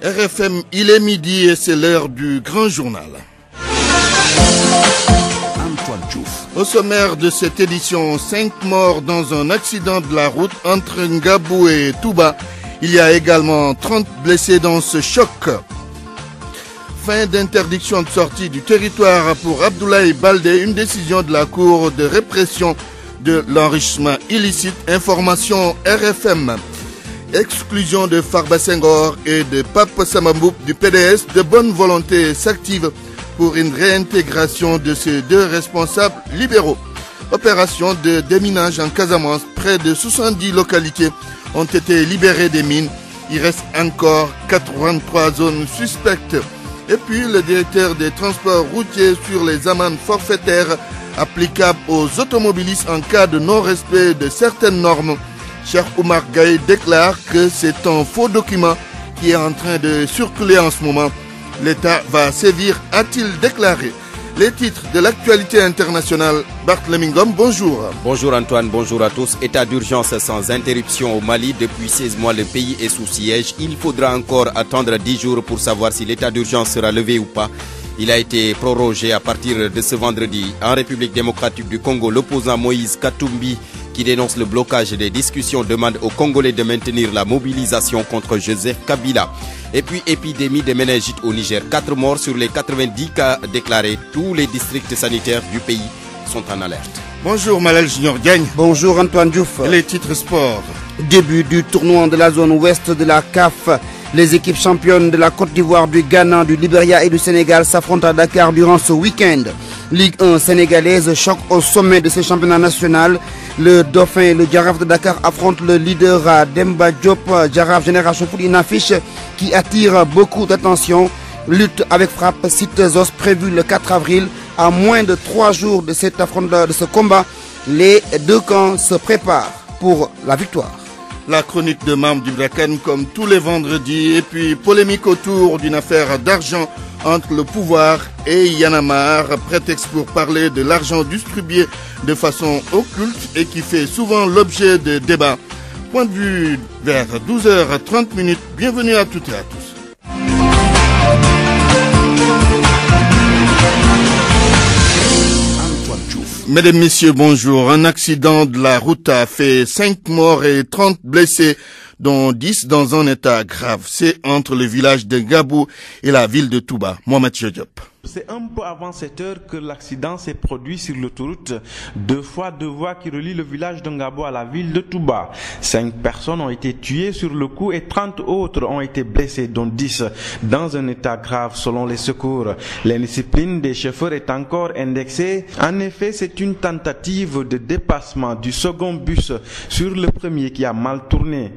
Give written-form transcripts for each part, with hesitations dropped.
RFM, il est midi et c'est l'heure du grand journal. Antoine Diouf. Au sommaire de cette édition, 5 morts dans un accident de la route entre Ngabou et Touba. Il y a également 30 blessés dans ce choc. Fin d'interdiction de sortie du territoire pour Abdoulaye Baldé, une décision de la Cour de répression de l'enrichissement illicite. Information RFM. Exclusion de Farba Senghor et de Pape Samambou du PDS, de bonne volonté s'active pour une réintégration de ces deux responsables libéraux. Opération de déminage en Casamance, près de 70 localités ont été libérées des mines. Il reste encore 83 zones suspectes. Et puis le directeur des transports routiers sur les amendes forfaitaires applicables aux automobilistes en cas de non-respect de certaines normes. Cheikh Oumar Gaye déclare que c'est un faux document qui est en train de circuler en ce moment. L'État va sévir, a-t-il déclaré. Les titres de l'actualité internationale. Barthélémy Ngom, bonjour. Bonjour Antoine, bonjour à tous. État d'urgence sans interruption au Mali. Depuis 16 mois, le pays est sous siège. Il faudra encore attendre 10 jours pour savoir si l'état d'urgence sera levé ou pas. Il a été prorogé à partir de ce vendredi. En République démocratique du Congo, l'opposant Moïse Katumbi, qui dénonce le blocage des discussions, demande aux Congolais de maintenir la mobilisation contre Joseph Kabila. Et puis, épidémie de méningite au Niger. 4 morts sur les 90 cas déclarés. Tous les districts sanitaires du pays sont en alerte. Bonjour Malal Junior Diagne. Bonjour Antoine Diouf. Les titres sport. Début du tournoi de la zone ouest de la CAF. Les équipes championnes de la Côte d'Ivoire, du Ghana, du Libéria et du Sénégal s'affrontent à Dakar durant ce week-end. Ligue 1 sénégalaise, choc au sommet de ce championnat national. Le Dauphin et le Jaraaf de Dakar affrontent le leader à Demba Diop. Jaraaf Génération Foot, une affiche qui attire beaucoup d'attention. Lutte avec frappe, site Zos prévu le 4 avril. À moins de 3 jours de cet affrontement, de ce combat, les deux camps se préparent pour la victoire. La chronique de Mame Djibril Kane comme tous les vendredis. Et puis polémique autour d'une affaire d'argent entre le pouvoir et Y'en a marre. Prétexte pour parler de l'argent distribué de façon occulte et qui fait souvent l'objet de débats. Point de vue vers 12h30. Bienvenue à toutes et à tous. Mesdames, Messieurs, bonjour. Un accident de la route a fait 5 morts et 30 blessés, dont 10 dans un état grave. C'est entre le village de Ngabou et la ville de Touba. Mohamed Diop. C'est un peu avant 7 heures que l'accident s'est produit sur l'autoroute 2 fois 2 voies qui relie le village de Ngabou à la ville de Touba. 5 personnes ont été tuées sur le coup et 30 autres ont été blessées, dont 10 dans un état grave selon les secours. L'indiscipline des chauffeurs est encore indexée. En effet, c'est une tentative de dépassement du second bus sur le premier qui a mal tourné.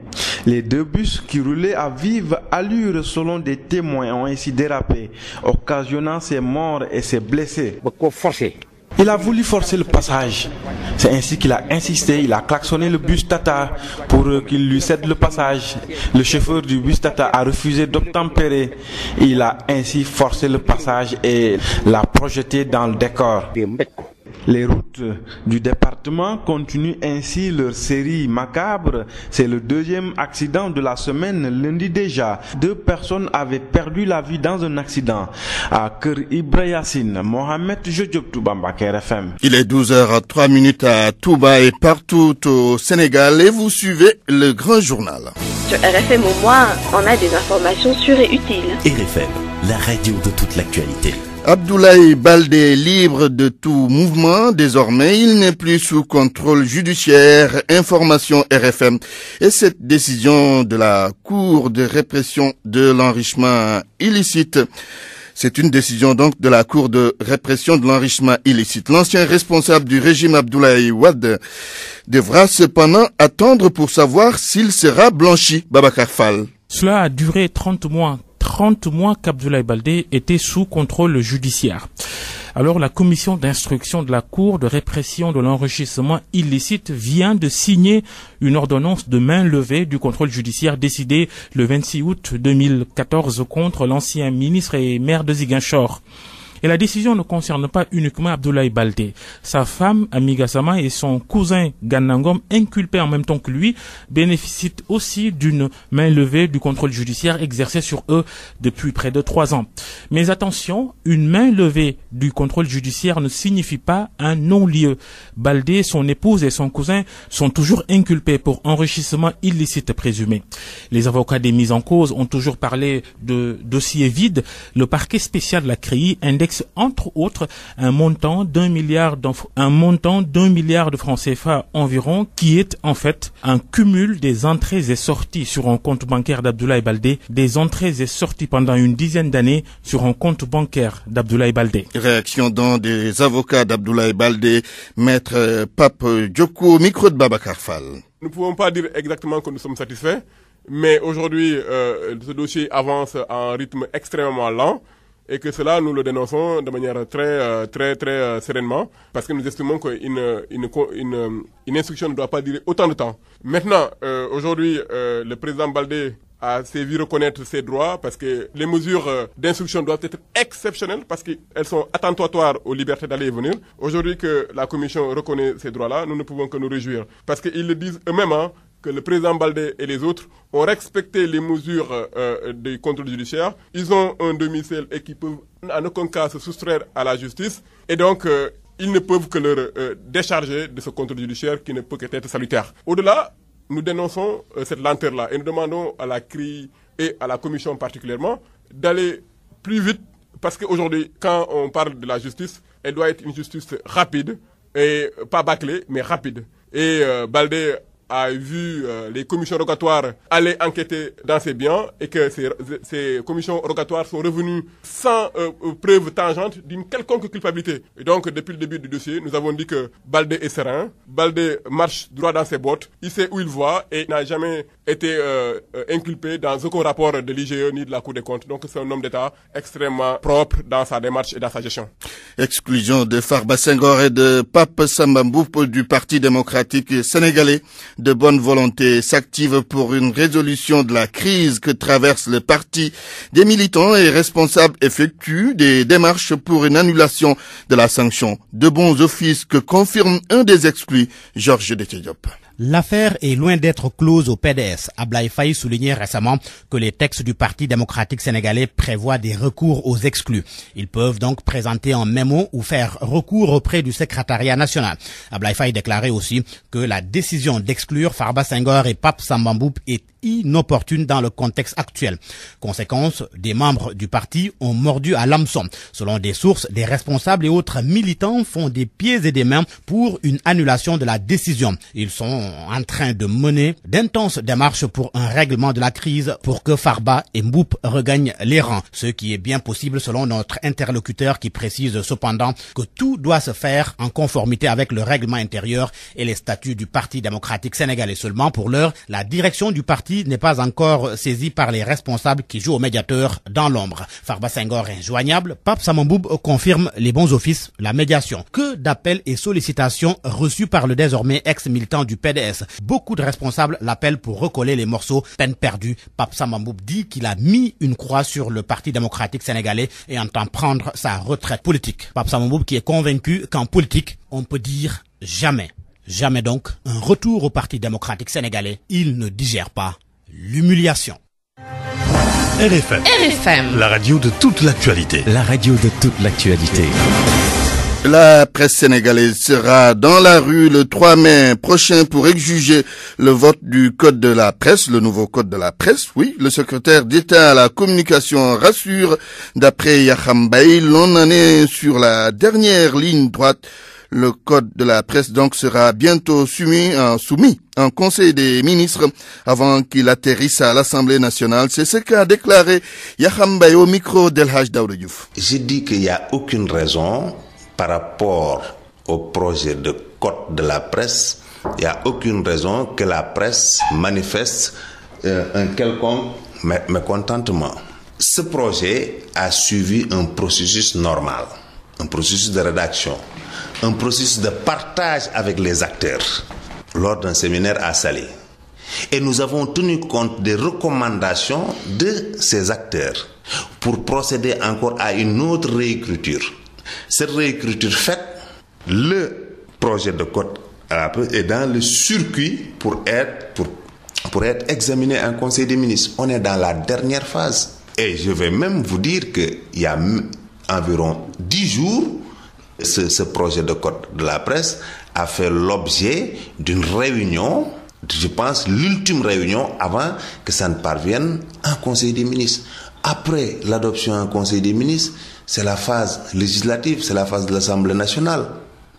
Les 2 bus qui roulaient à vive allure selon des témoins ont ainsi dérapé, occasionnant ses morts et ses blessés. Il a voulu forcer le passage. C'est ainsi qu'il a insisté, il a klaxonné le bus Tata pour qu'il lui cède le passage. Le chauffeur du bus Tata a refusé d'obtempérer. Il a ainsi forcé le passage et l'a projeté dans le décor. Les routes du département continuent ainsi leur série macabre. C'est le 2e accident de la semaine, lundi déjà. 2 personnes avaient perdu la vie dans un accident à Kër Ibra Yassine. Mohamed Diop, Touba, RFM. Il est 12h03 à Touba et partout au Sénégal et vous suivez le grand journal. Sur RFM au moins, on a des informations sûres et utiles. RFM, la radio de toute l'actualité. Abdoulaye Baldé libre de tout mouvement. Désormais, il n'est plus sous contrôle judiciaire. Information RFM. Et cette décision de la Cour de répression de l'enrichissement illicite, c'est une décision donc de la Cour de répression de l'enrichissement illicite. L'ancien responsable du régime Abdoulaye Wade devra cependant attendre pour savoir s'il sera blanchi. Babacar Fall. Cela a duré 30 mois. 30 mois qu'Abdoulaye Baldé était sous contrôle judiciaire. Alors la commission d'instruction de la Cour de répression de l'enrichissement illicite vient de signer une ordonnance de main levée du contrôle judiciaire décidée le 26 août 2014 contre l'ancien ministre et maire de Ziguinchor. Et la décision ne concerne pas uniquement Abdoulaye Baldé. Sa femme, Ami Gassama, et son cousin Gana Ngom, inculpés en même temps que lui, bénéficient aussi d'une main levée du contrôle judiciaire exercé sur eux depuis près de 3 ans. Mais attention, une main levée du contrôle judiciaire ne signifie pas un non-lieu. Baldé, son épouse et son cousin sont toujours inculpés pour enrichissement illicite présumé. Les avocats des mises en cause ont toujours parlé de dossiers vides. Le parquet spécial de la CREI indexe entre autres un montant d'1 milliard de francs CFA environ, qui est en fait un cumul des entrées et sorties sur un compte bancaire d'Abdoulaye Baldé, des entrées et sorties pendant une dizaine d'années sur un compte bancaire d'Abdoulaye Baldé. Réaction des avocats d'Abdoulaye Baldé, maître Pape Djoko, micro de Babacar Fall. Nous ne pouvons pas dire exactement que nous sommes satisfaits, mais aujourd'hui, ce dossier avance à un rythme extrêmement lent et que cela, nous le dénonçons de manière très sereinement, parce que nous estimons qu'une instruction ne doit pas durer autant de temps. Maintenant, aujourd'hui, le président Baldé a sévi reconnaître ses droits, parce que les mesures d'instruction doivent être exceptionnelles, parce qu'elles sont attentatoires aux libertés d'aller et venir. Aujourd'hui que la commission reconnaît ces droits-là, nous ne pouvons que nous réjouir, parce qu'ils le disent eux-mêmes, que le président Baldé et les autres ont respecté les mesures du contrôle judiciaire. Ils ont un domicile et qui peuvent en aucun cas se soustraire à la justice. Et donc, ils ne peuvent que leur décharger de ce contrôle judiciaire qui ne peut qu'être salutaire. Au-delà, nous dénonçons cette lenteur-là et nous demandons à la CREI et à la commission particulièrement d'aller plus vite, parce qu'aujourd'hui, quand on parle de la justice, elle doit être une justice rapide, et pas bâclée, mais rapide. Et Baldé a vu les commissions rogatoires aller enquêter dans ses biens et que ces commissions rogatoires sont revenues sans preuve tangente d'une quelconque culpabilité. Et donc, depuis le début du dossier, nous avons dit que Baldé est serein, Baldé marche droit dans ses bottes, il sait où il va et n'a jamais été inculpé dans aucun rapport de l'IGE ni de la Cour des comptes. Donc, c'est un homme d'État extrêmement propre dans sa démarche et dans sa gestion. Exclusion de Farba Senghor et de Pape Samba Mboup du Parti démocratique sénégalais. De bonne volonté s'active pour une résolution de la crise que traverse le parti. Des militants et responsables effectuent des démarches pour une annulation de la sanction. De bons offices que confirme un des exclus, Georges Déthié-Diop. L'affaire est loin d'être close au PDS. Ablaye Faye soulignait récemment que les textes du Parti démocratique sénégalais prévoient des recours aux exclus. Ils peuvent donc présenter un mémo ou faire recours auprès du secrétariat national. Ablaye Faye déclarait aussi que la décision d'exclure Farba Senghor et Pape Samba Mboup est inopportune dans le contexte actuel. Conséquence, des membres du parti ont mordu à l'hameçon. Selon des sources, des responsables et autres militants font des pieds et des mains pour une annulation de la décision. Ils sont en train de mener d'intenses démarches pour un règlement de la crise pour que Farba et Mboup regagnent les rangs. Ce qui est bien possible selon notre interlocuteur qui précise cependant que tout doit se faire en conformité avec le règlement intérieur et les statuts du Parti démocratique sénégalais. Seulement pour l'heure, la direction du parti n'est pas encore saisie par les responsables qui jouent au médiateur dans l'ombre. Farba Senghor est injoignable. Pape Samba Mboup confirme les bons offices, la médiation. Que d'appels et sollicitations reçus par le désormais ex-militant du PDS. Beaucoup de responsables l'appellent pour recoller les morceaux, peine perdue. Pape Samba Mboup dit qu'il a mis une croix sur le Parti démocratique sénégalais et entend prendre sa retraite politique. Pape Samba Mboup qui est convaincu qu'en politique, on peut dire jamais. Jamais donc un retour au Parti démocratique sénégalais. Il ne digère pas l'humiliation. RFM. La radio de toute l'actualité. La radio de toute l'actualité. La presse sénégalaise sera dans la rue le 3 mai prochain pour exjuger le vote du code de la presse, le nouveau code de la presse. Oui, le secrétaire d'État à la communication rassure. D'après Yakham Baye, l'on en est sur la dernière ligne droite. Le code de la presse donc sera bientôt soumis en Conseil des ministres avant qu'il atterrisse à l'Assemblée nationale. C'est ce qu'a déclaré Yakham Baye au micro d'El Hadj Daouda Diouf. J'ai dit qu'il n'y a aucune raison par rapport au projet de code de la presse. Il n'y a aucune raison que la presse manifeste un quelconque mécontentement. Ce projet a suivi un processus normal, un processus de rédaction, un processus de partage avec les acteurs lors d'un séminaire à Saly. Et nous avons tenu compte des recommandations de ces acteurs pour procéder encore à une autre réécriture. Cette réécriture faite, le projet de code est dans le circuit pour être examiné en Conseil des ministres. On est dans la dernière phase. Et je vais même vous dire qu'il y a environ 10 jours, ce projet de code de la presse a fait l'objet d'une réunion, je pense l'ultime réunion avant que ça ne parvienne en Conseil des ministres. Après l'adoption en Conseil des ministres, c'est la phase législative, c'est la phase de l'Assemblée nationale.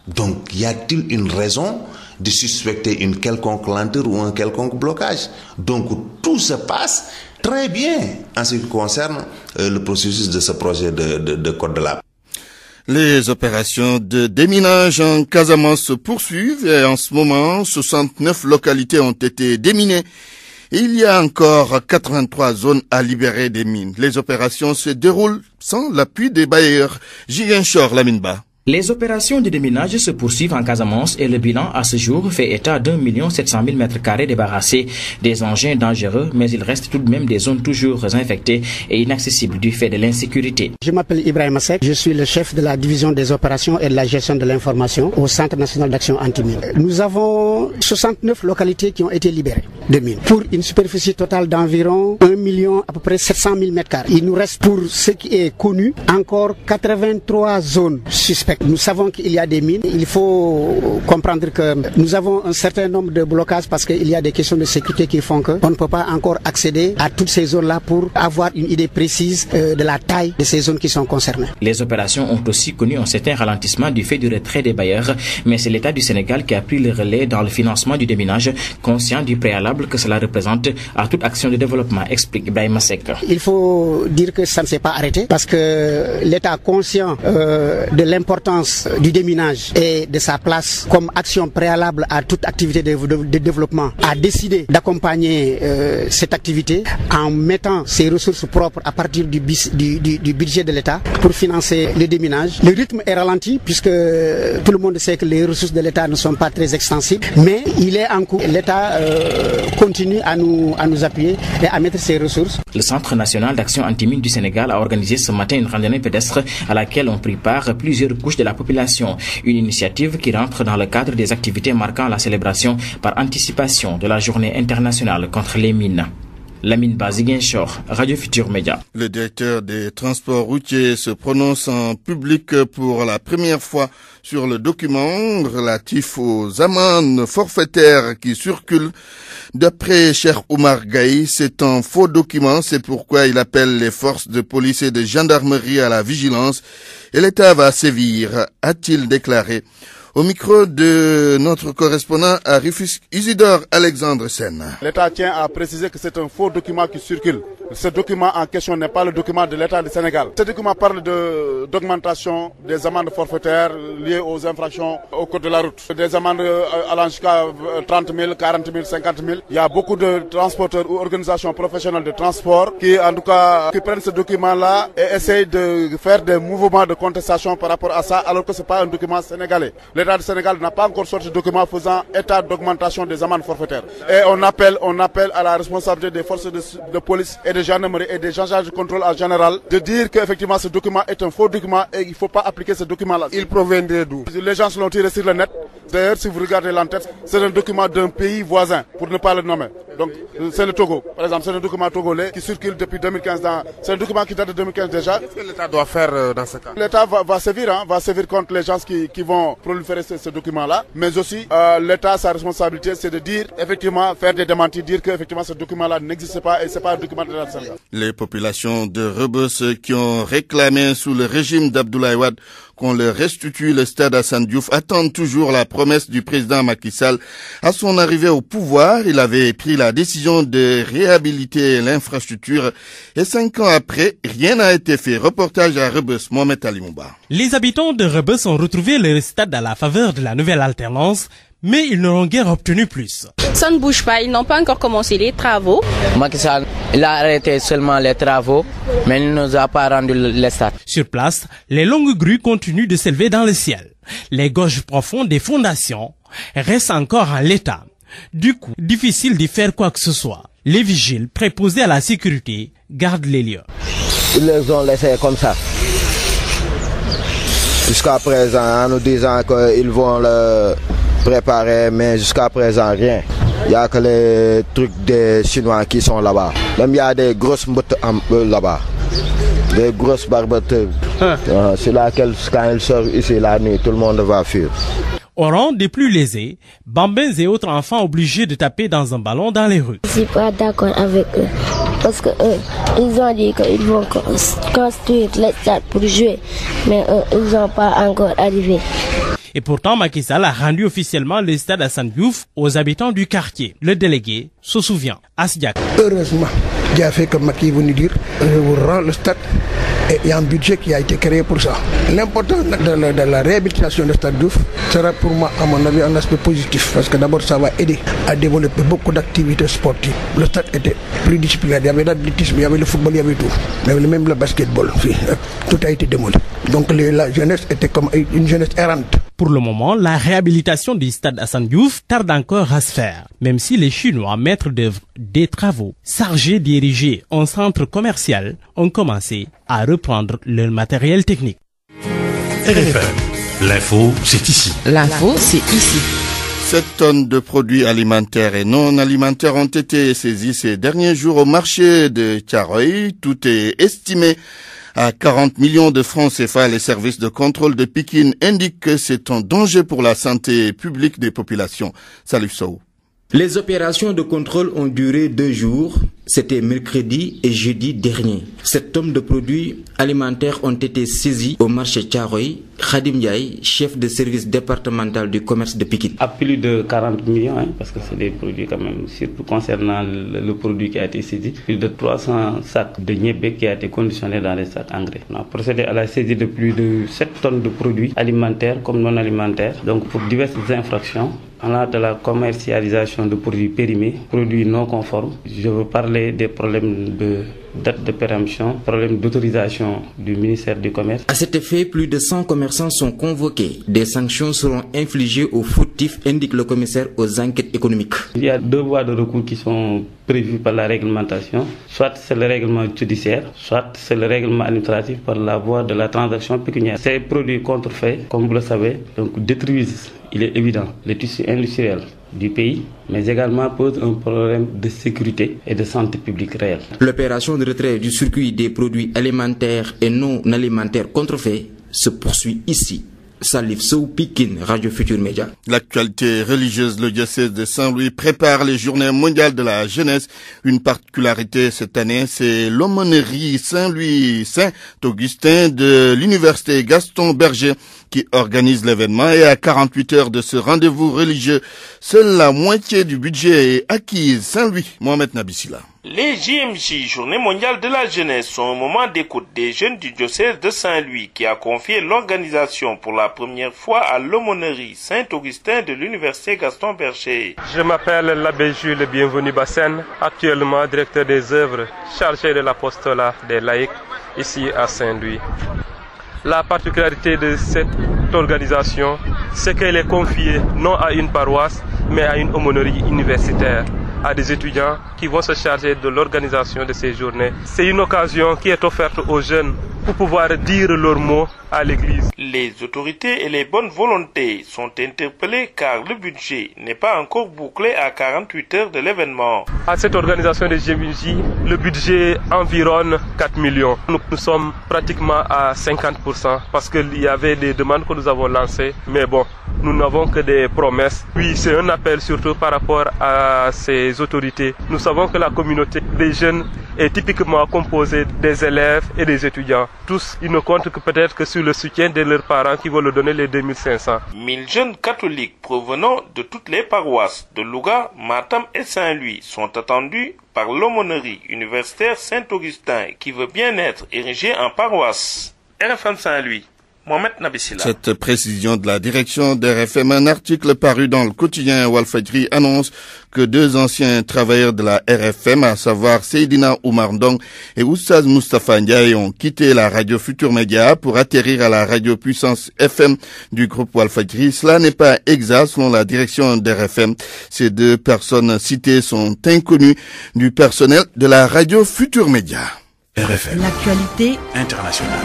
Donc, y a-t-il une raison de suspecter une quelconque lenteur ou un quelconque blocage? Donc, tout se passe très bien en ce qui concerne le processus de ce projet de code de la presse. Les opérations de déminage en Casamance se poursuivent et en ce moment, 69 localités ont été déminées. Il y a encore 83 zones à libérer des mines. Les opérations se déroulent sans l'appui des bailleurs. Ziguinchor, Laminba. Les opérations de déminage se poursuivent en Casamance et le bilan à ce jour fait état d'1 700 000 m² débarrassés des engins dangereux, mais il reste tout de même des zones toujours infectées et inaccessibles du fait de l'insécurité. Je m'appelle Ibrahim Assek, je suis le chef de la division des opérations et de la gestion de l'information au Centre national d'action anti-mine. Nous avons 69 localités qui ont été libérées de mines pour une superficie totale d'environ 1 million à peu près 700 000 m². Il nous reste pour ce qui est connu encore 83 zones suspectes. Nous savons qu'il y a des mines. Il faut comprendre que nous avons un certain nombre de blocages parce qu'il y a des questions de sécurité qui font qu'on ne peut pas encore accéder à toutes ces zones-là pour avoir une idée précise de la taille de ces zones qui sont concernées. Les opérations ont aussi connu un certain ralentissement du fait du retrait des bailleurs, mais c'est l'État du Sénégal qui a pris le relais dans le financement du déminage, conscient du préalable que cela représente à toute action de développement, explique Ibrahim Assek. Il faut dire que ça ne s'est pas arrêté parce que l'État conscient de l'importance du déminage et de sa place comme action préalable à toute activité de développement a décidé d'accompagner cette activité en mettant ses ressources propres à partir du budget de l'État pour financer le déminage. Le rythme est ralenti puisque tout le monde sait que les ressources de l'État ne sont pas très extensibles, mais il est en cours. L'État continue à nous appuyer et à mettre ses ressources. Le Centre national d'action anti-mine du Sénégal a organisé ce matin une randonnée pédestre à laquelle ont pris part plusieurs couches de la population. Une initiative qui rentre dans le cadre des activités marquant la célébration par anticipation de la journée internationale contre les mines. Lamine Ziguinchor, Radio Futur Média. Le directeur des transports routiers se prononce en public pour la première fois sur le document relatif aux amendes forfaitaires qui circulent. D'après Cheikh Oumar Gaï, c'est un faux document, c'est pourquoi il appelle les forces de police et de gendarmerie à la vigilance et l'État va sévir, a-t-il déclaré. Au micro de notre correspondant à Rufisque, Isidore Alexandre Sen. L'État tient à préciser que c'est un faux document qui circule. Ce document en question n'est pas le document de l'État du Sénégal. Ce document parle d'augmentation des amendes forfaitaires liées aux infractions au code de la route. Des amendes allant jusqu'à 30 000, 40 000, 50 000. Il y a beaucoup de transporteurs ou organisations professionnelles de transport qui, en tout cas, qui prennent ce document-là et essayent de faire des mouvements de contestation par rapport à ça, alors que ce n'est pas un document sénégalais. L'État du Sénégal n'a pas encore sorti de document faisant état d'augmentation des amendes forfaitaires. Et on appelle à la responsabilité des forces de police et de gendarmerie et des agents de contrôle en général de dire qu'effectivement ce document est un faux document et il ne faut pas appliquer ce document-là. Il proviendrait d'où? Les gens se l'ont tiré sur le net. D'ailleurs, si vous regardez l'entête, c'est un document d'un pays voisin, pour ne pas le nommer. Donc, c'est le Togo. Par exemple, c'est un document togolais qui circule depuis 2015. C'est un document qui date de 2015 déjà. Qu'est-ce que l'État doit faire dans ce cas? L'État va sévir contre les gens qui vont proliférer ce document-là. Mais aussi, l'État, sa responsabilité, c'est de dire, effectivement, faire des démentis, dire qu'effectivement, ce document-là n'existe pas et ce n'est pas un document de l'État. Les populations de Rebeuss qui ont réclamé sous le régime d'Abdoulaye Wade qu'on leur restitue le stade Assane Diouf attendent toujours la promesse du président Macky Sall. À son arrivée au pouvoir, il avait pris la décision de réhabiliter l'infrastructure et 5 ans après, rien n'a été fait. Reportage à Rebeuss, Mohamed Ali Mouba. Les habitants de Rebeuss ont retrouvé leur stade à la faveur de la nouvelle alternance, mais ils n'auront guère obtenu plus. Ça ne bouge pas, ils n'ont pas encore commencé les travaux. Macky Sall, il a arrêté seulement les travaux, mais il ne nous a pas rendu le stade. Sur place, les longues grues continuent de s'élever dans le ciel. Les gorges profondes des fondations restent encore en l'état. Du coup, difficile d'y faire quoi que ce soit. Les vigiles préposés à la sécurité gardent les lieux. Ils les ont laissés comme ça. Jusqu'à présent, en nous disant qu'ils vont le préparer, mais jusqu'à présent, rien. Il n'y a que les trucs des Chinois qui sont là-bas. Même il y a des grosses meutes là-bas. Des grosses barbetures. C'est laquelle, quand ils sortent ici la nuit, tout le monde va fuir. Au rang des plus lésés, bambins et autres enfants obligés de taper dans un ballon dans les rues. Je ne suis pas d'accord avec eux. Parce que ils ont dit qu'ils vont construire les stades pour jouer. Mais ils n'ont pas encore arrivé. Et pourtant, Macky Sall a rendu officiellement le stade Assane Diouf aux habitants du quartier. Le délégué se souvient. Asdiak. Heureusement, j'ai fait comme Macky est venu dire, je vous rends le stade. Et il y a un budget qui a été créé pour ça. L'importance de la réhabilitation du stade Diouf sera pour moi, à mon avis, un aspect positif. Parce que d'abord, ça va aider à développer beaucoup d'activités sportives. Le stade était plus disciplinaire. Il y avait l'athlétisme, il y avait le football, il y avait tout. Il y avait même le basketball. Tout a été démoli. Donc la jeunesse était comme une jeunesse errante. Pour le moment, la réhabilitation du stade Assane Diouf tarde encore à se faire. Même si les Chinois, maîtres d'œuvre des travaux, chargés d'ériger un centre commercial, ont commencé à reprendre leur matériel technique. RFM, l'info, c'est ici. L'info, c'est ici. 7 tonnes de produits alimentaires et non alimentaires ont été saisis ces derniers jours au marché de Thiaroye. Tout est estimé à 40 millions de francs CFA. Les services de contrôle de Pikine indiquent que c'est un danger pour la santé publique des populations. Salif Sow. Les opérations de contrôle ont duré 2 jours. C'était mercredi et jeudi dernier. 7 tonnes de produits alimentaires ont été saisis au marché Thiaroye. Khadim Ndiaye, chef de service départemental du commerce de Pikine. À plus de 40 millions, parce que c'est des produits quand même, surtout concernant le produit qui a été saisi. Plus de 300 sacs de niébé qui a été conditionné dans les sacs engrais. On a procédé à la saisie de plus de 7 tonnes de produits alimentaires comme non alimentaires. Donc pour diverses infractions. On a de la commercialisation de produits périmés, produits non conformes. Je veux parler des problèmes de date de péremption, problèmes d'autorisation du ministère du Commerce. À cet effet, plus de 100 commerçants sont convoqués. Des sanctions seront infligées aux fautifs, indique le commissaire aux enquêtes économiques. Il y a 2 voies de recours qui sont prévues par la réglementation. Soit c'est le règlement judiciaire, soit c'est le règlement administratif par la voie de la transaction pécuniaire. Ces produits contrefaits, comme vous le savez, donc détruisent, il est évident, le tissu industriel du pays, mais également pose un problème de sécurité et de santé publique réelle. L'opération de retrait du circuit des produits alimentaires et non alimentaires contrefaits se poursuit ici. Salif Sow, Pikine, Radio Futur Média. L'actualité religieuse, le diocèse de Saint-Louis prépare les journées mondiales de la jeunesse. Une particularité cette année, c'est l'aumônerie Saint-Louis Saint-Augustin de l'université Gaston Berger qui organise l'événement. Et à 48 heures de ce rendez-vous religieux, seule la moitié du budget est acquise. Saint-Louis, Mohamed Nabissila. Les JMJ, Journée mondiale de la jeunesse, sont un moment d'écoute des jeunes du diocèse de Saint-Louis qui a confié l'organisation pour la première fois à l'aumônerie Saint-Augustin de l'université Gaston Berger. Je m'appelle l'abbé Jules Bienvenu Bassène, actuellement directeur des œuvres chargé de l'apostolat des laïcs ici à Saint-Louis. La particularité de cette organisation, c'est qu'elle est confiée non à une paroisse, mais à une aumônerie universitaire, à des étudiants qui vont se charger de l'organisation de ces journées. C'est une occasion qui est offerte aux jeunes pour pouvoir dire leurs mots à l'église. Les autorités et les bonnes volontés sont interpellées car le budget n'est pas encore bouclé à 48 heures de l'événement. À cette organisation de GMJ, le budget environne 4 millions. Nous sommes pratiquement à 50% parce qu'il y avait des demandes que nous avons lancées, mais bon, nous n'avons que des promesses. Oui, c'est un appel surtout par rapport à ces autorités. Nous savons que la communauté des jeunes est typiquement composée des élèves et des étudiants. Tous, ils ne comptent que peut-être que sur le soutien de leurs parents qui vont leur donner les 2500. 1000 jeunes catholiques provenant de toutes les paroisses de Louga, Matam et Saint-Louis sont attendus par l'aumônerie universitaire Saint-Augustin qui veut bien être érigée en paroisse. RFM Saint-Louis, Mohamed Nabissila. Cette précision de la direction d'RFM, un article paru dans le quotidien Walfadjri annonce que 2 anciens travailleurs de la RFM, à savoir Seydina Oumar Ndong et Oustaz Moustapha Ndiaye, ont quitté la radio Futur Média pour atterrir à la radio Puissance FM du groupe Walfadjri. Cela n'est pas exact selon la direction d'RFM. Ces 2 personnes citées sont inconnues du personnel de la radio Futur Média. RFM. L'actualité internationale.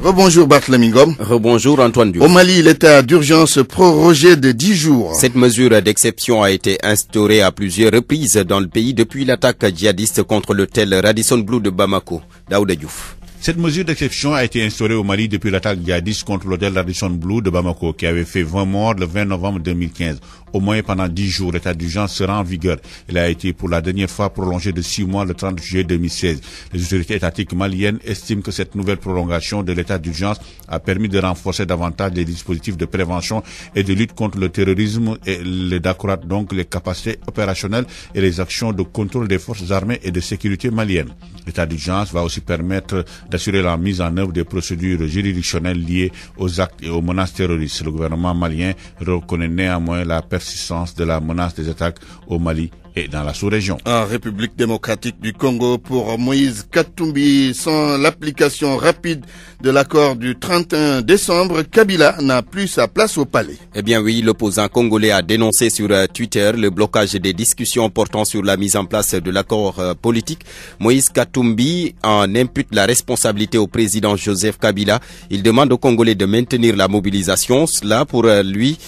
Rebonjour Barthélémy Ngom. Rebonjour Antoine Diouf. Au Mali, l'état d'urgence prorogé de 10 jours. Cette mesure d'exception a été instaurée à plusieurs reprises dans le pays depuis l'attaque djihadiste contre l'hôtel Radisson Blu de Bamako. Daouda Diouf. Cette mesure d'exception a été instaurée au Mali depuis l'attaque djihadiste contre l'hôtel Radisson Blu de Bamako qui avait fait 20 morts le 20 novembre 2015. Au moins pendant 10 jours, l'état d'urgence sera en vigueur. Il a été pour la dernière fois prolongé de 6 mois le 30 juillet 2016. Les autorités étatiques maliennes estiment que cette nouvelle prolongation de l'état d'urgence a permis de renforcer davantage les dispositifs de prévention et de lutte contre le terrorisme et d'accroître donc les capacités opérationnelles et les actions de contrôle des forces armées et de sécurité maliennes. L'état d'urgence va aussi permettre d'assurer la mise en œuvre des procédures juridictionnelles liées aux actes et aux menaces terroristes. Le gouvernement malien reconnaît néanmoins la persistance de la menace des attaques au Mali et dans la sous-région. En République démocratique du Congo, pour Moïse Katumbi, sans l'application rapide de l'accord du 31 décembre, Kabila n'a plus sa place au palais. Eh bien oui, l'opposant congolais a dénoncé sur Twitter le blocage des discussions portant sur la mise en place de l'accord politique. Moïse Katumbi en impute la responsabilité au président Joseph Kabila. Il demande aux Congolais de maintenir la mobilisation. Cela pour lui,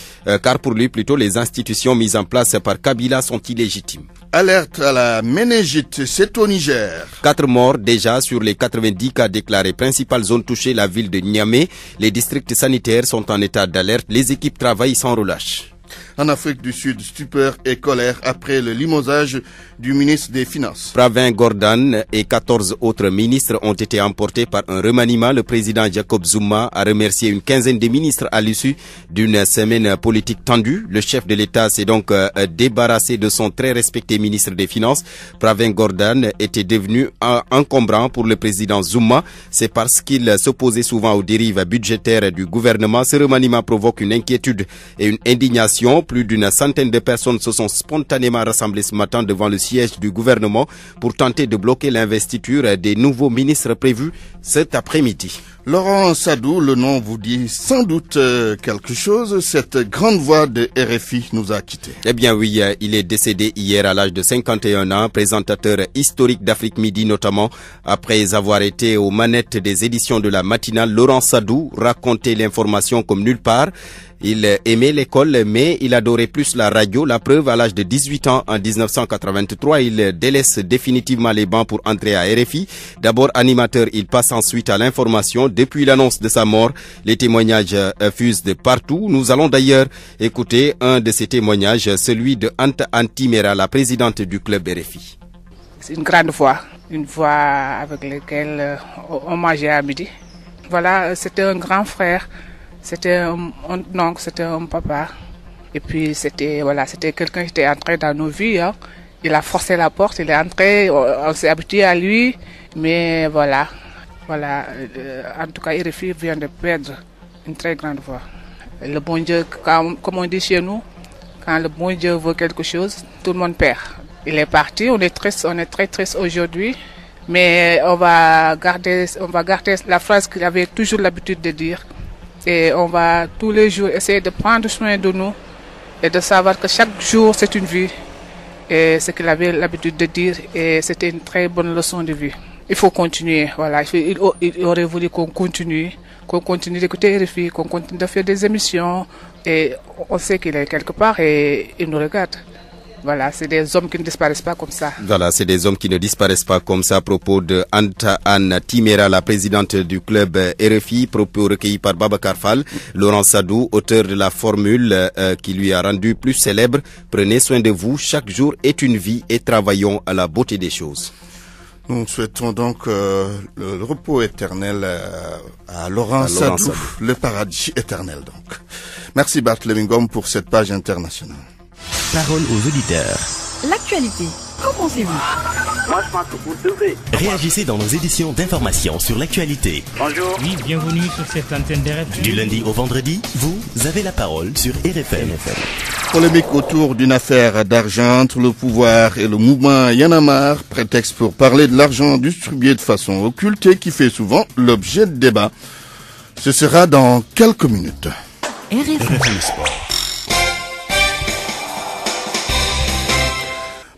car pour lui plutôt les institutions mises en place par Kabila sont illégitimes. Alerte à la méningite, c'est au Niger. 4 morts déjà sur les 90 cas déclarés. Principales zones touchées, la ville de Niamey. Les districts sanitaires sont en état d'alerte. Les équipes travaillent sans relâche. En Afrique du Sud, stupeur et colère après le limogeage du ministre des Finances. Pravin Gordhan et 14 autres ministres ont été emportés par un remaniement. Le président Jacob Zuma a remercié une quinzaine de ministres à l'issue d'une semaine politique tendue. Le chef de l'État s'est donc débarrassé de son très respecté ministre des Finances. Pravin Gordhan était devenu encombrant pour le président Zuma. C'est parce qu'il s'opposait souvent aux dérives budgétaires du gouvernement. Ce remaniement provoque une inquiétude et une indignation. Plus d'une centaine de personnes se sont spontanément rassemblées ce matin devant le siège du gouvernement pour tenter de bloquer l'investiture des nouveaux ministres prévus cet après-midi. Laurent Sadou, le nom vous dit sans doute quelque chose. Cette grande voix de RFI nous a quittés. Eh bien oui, il est décédé hier à l'âge de 51 ans, présentateur historique d'Afrique Midi notamment. Après avoir été aux manettes des éditions de la matinale, Laurent Sadou racontait l'information comme nulle part. Il aimait l'école, mais il adorait plus la radio. La preuve, à l'âge de 18 ans, en 1983, il délaisse définitivement les bancs pour entrer à RFI. D'abord animateur, il passe ensuite à l'information. Depuis l'annonce de sa mort, les témoignages fusent de partout. Nous allons d'ailleurs écouter un de ces témoignages, celui de Anta Antimera, la présidente du club RFI. C'est une grande voix, une voix avec laquelle on mangeait à midi. Voilà, c'était un grand frère. C'était un oncle, c'était un papa. Et puis c'était quelqu'un qui était entré dans nos vies. Hein. Il a forcé la porte, il est entré, on s'est habitué à lui. Mais voilà. En tout cas, RFI vient de perdre une très grande voix. Le bon Dieu, comme on dit chez nous, quand le bon Dieu veut quelque chose, tout le monde perd. Il est parti, on est très triste aujourd'hui. Mais on va garder la phrase qu'il avait toujours l'habitude de dire. Et on va tous les jours essayer de prendre soin de nous et de savoir que chaque jour c'est une vie. Et ce qu'il avait l'habitude de dire, et c'était une très bonne leçon de vie. Il faut continuer, voilà. Il aurait voulu qu'on continue d'écouter RFI, qu'on continue de faire des émissions. Et on sait qu'il est quelque part et il nous regarde. Voilà, c'est des hommes qui ne disparaissent pas comme ça. Voilà, c'est des hommes qui ne disparaissent pas comme ça. À propos de Anta Anne Timera, la présidente du club RFI, propos recueillis par Babacar Fall. Laurent Sadou, auteur de la formule qui lui a rendu plus célèbre. Prenez soin de vous, chaque jour est une vie et travaillons à la beauté des choses. Nous souhaitons donc le repos éternel à Laurent Sadou, le paradis éternel donc. Merci Barthélémy Ngom pour cette page internationale. Parole aux auditeurs. L'actualité, qu'en pensez-vous ? Moi, je pense que vous devrez. Réagissez dans nos éditions d'information sur l'actualité. Bonjour. Oui, bienvenue sur cette antenne d'RFM. Du lundi au vendredi, vous avez la parole sur RFM. Polémique autour d'une affaire d'argent entre le pouvoir et le mouvement Y en a marre, prétexte pour parler de l'argent distribué de façon occultée qui fait souvent l'objet de débats. Ce sera dans quelques minutes. RFM Sport.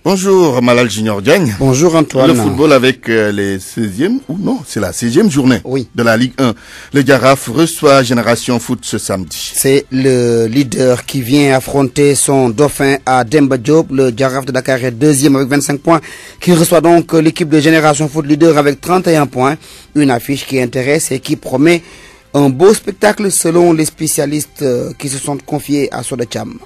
Bonjour Malal Junior Diagne. Bonjour Antoine. Le football avec les 16e, ou non, c'est la 16e journée de la Ligue 1. Le Jaraaf reçoit Génération Foot ce samedi. C'est le leader qui vient affronter son dauphin à Demba Diop. Le Jaraaf de Dakar est deuxième avec 25 points, qui reçoit donc l'équipe de Génération Foot leader avec 31 points. Une affiche qui intéresse et qui promet un beau spectacle selon les spécialistes qui se sont confiés à Sodacham.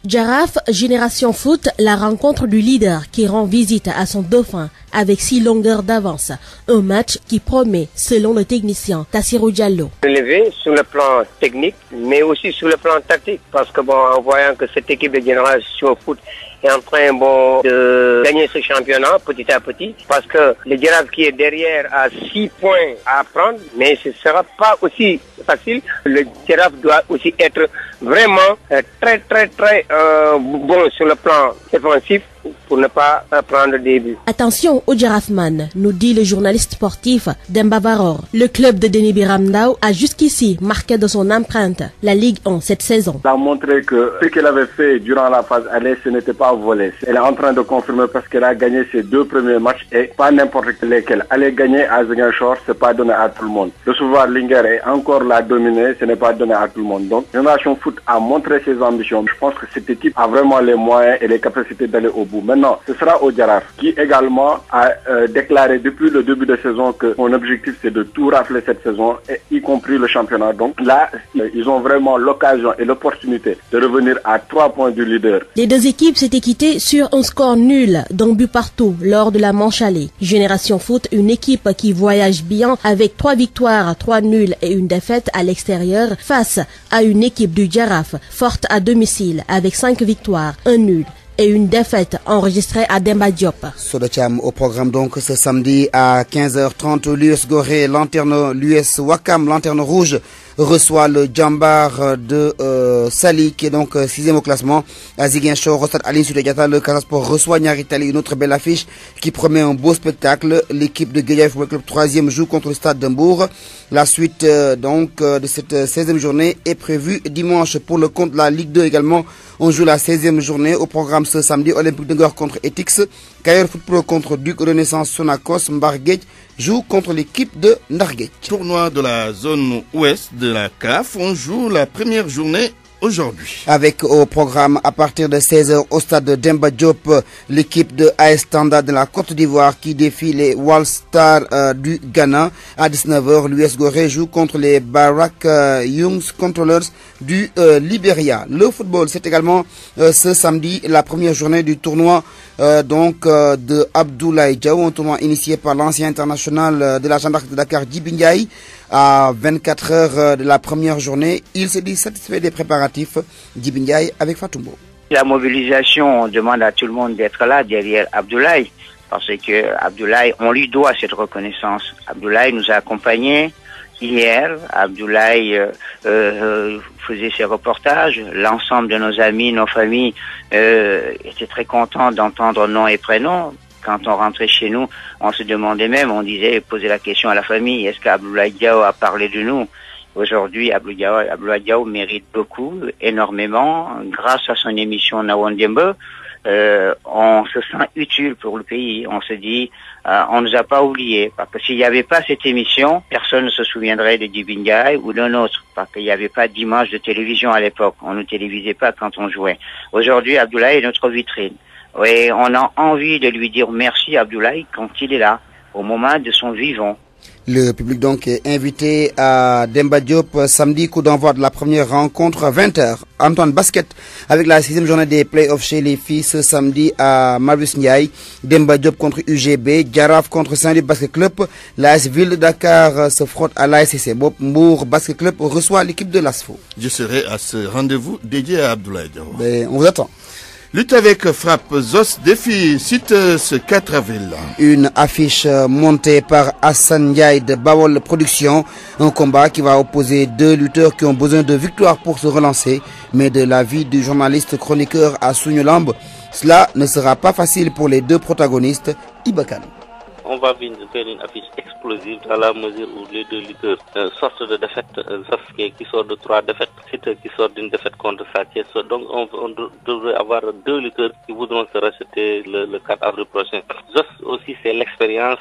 Jaraaf Génération Foot, la rencontre du leader qui rend visite à son dauphin avec 6 longueurs d'avance. Un match qui promet, selon le technicien Tassirou Diallo. Relevé sur le plan technique, mais aussi sur le plan tactique, parce que en voyant que cette équipe de Génération Foot est en train de gagner ce championnat petit à petit, parce que le Jaraaf qui est derrière a 6 points à prendre, mais ce ne sera pas aussi facile. Le Jaraaf doit aussi être vraiment très bon sur le plan défensif pour ne pas prendre des buts. Attention au Jaraafman, nous dit le journaliste sportif Demba Varor. Le club de Denis Biramdao a jusqu'ici marqué de son empreinte la Ligue 1 cette saison. Elle a montré que ce qu'elle avait fait durant la phase aller, ce n'était pas volé. Elle est en train de confirmer parce qu'elle a gagné ses 2 premiers matchs et pas n'importe lesquels. Aller gagner à Ziguinchor, c'est pas donné à tout le monde. Recevoir Linguère et encore la dominer, ce n'est pas donné à tout le monde. Donc, Génération Foot a montré ses ambitions. Je pense que cette équipe a vraiment les moyens et les capacités d'aller au bout. Maintenant, ce sera au Jaraaf qui également a déclaré depuis le début de saison que son objectif c'est de tout rafler cette saison, y compris le championnat. Donc là, ils ont vraiment l'occasion et l'opportunité de revenir à 3 points du leader. Les deux équipes s'étaient quittées sur un score nul, d'un but partout lors de la manche aller. Génération Foot, une équipe qui voyage bien avec 3 victoires, 3 nuls et une défaite à l'extérieur face à une équipe du Jaraaf forte à domicile avec 5 victoires, 1 nul et une défaite enregistrée à Demba Diop. Sodacham au programme donc ce samedi à 15h30, l'US Gorée, l'US Wakam, Lanterne Rouge reçoit le Djambar de Sali qui est donc 6e au classement. À Ziguinchor, au stade Aline Sitoé Diatta, le Casa Sport reçoit Niary Tally, une autre belle affiche qui promet un beau spectacle. L'équipe de Guédiawaye Football Club 3e joue contre le stade d'Mbour. La suite de cette 16e journée est prévue dimanche. Pour le compte de la Ligue 2 également, on joue la 16e journée au programme ce samedi. Olympique de Ngor contre Etix, Kayor Foot Pro contre Duc Renaissance Sonacos, Mbarguet joue contre l'équipe de Ndarguet. Tournoi de la zone ouest de la CAF, on joue la première journée aujourd'hui. Avec au programme à partir de 16h au stade de Demba Diop, l'équipe de AS Standard de la Côte d'Ivoire qui défie les Wall Stars du Ghana. À 19h, l'US Gorée joue contre les Barak Young Controllers du Libéria. Le football, c'est également ce samedi la première journée du tournoi de Abdoulaye Diaw, un tournoi initié par l'ancien international de la Jeanne d'Arc de Dakar, Djiby Ndiaye. À 24 heures de la première journée, il se dit satisfait des préparatifs. Djiby Ndiaye avec Fatoumbo. La mobilisation, on demande à tout le monde d'être là derrière Abdoulaye, parce que Abdoulaye, on lui doit cette reconnaissance. Abdoulaye nous a accompagnés hier. Abdoulaye faisait ses reportages. L'ensemble de nos amis, nos familles étaient très contents d'entendre nom et prénom. Quand on rentrait chez nous, on se demandait même, on posait la question à la famille, est-ce qu'Abdoulaye Diaw a parlé de nous? Aujourd'hui, Abdoulaye Diaw mérite beaucoup, énormément. Grâce à son émission Nawandembe, on se sent utile pour le pays. On se dit, on nous a pas oubliés. Parce que s'il n'y avait pas cette émission, personne ne se souviendrait de Djiby Ndiaye ou d'un autre. Parce qu'il n'y avait pas d'image de télévision à l'époque. On ne télévisait pas quand on jouait. Aujourd'hui, Abdoulaye est notre vitrine. Oui, on a envie de lui dire merci Abdoulaye quand il est là, au moment de son vivant. Le public donc est invité à Demba Diop samedi, coup d'envoi de la première rencontre à 20h. Antoine Basket avec la 6e journée des playoffs chez les filles ce samedi à Marius Ndiaye. Demba Diop contre UGB, Jaraaf contre Saint-Louis Basket Club. L'AS Ville de Dakar se frotte à l'ASC Bob. Mbour Basket Club reçoit l'équipe de l'ASFO. Je serai à ce rendez-vous dédié à Abdoulaye Diaw. On vous attend. Lutte avec frappe, Zos défie cite ce 4 avril. Une affiche montée par Hassan Ndiaye de Bawol Production. Un combat qui va opposer deux lutteurs qui ont besoin de victoire pour se relancer. Mais de l'avis du journaliste chroniqueur à Sougnolambe, cela ne sera pas facile pour les deux protagonistes, Ibakan. On va faire une affiche explosive dans la mesure où les deux lutteurs sortent de défaite, qui sort de 3 défaites, Siteu qui sort d'une défaite contre Sathiès. Donc on devrait avoir 2 lutteurs qui voudront se racheter le 4 avril prochain. Zos aussi c'est l'expérience,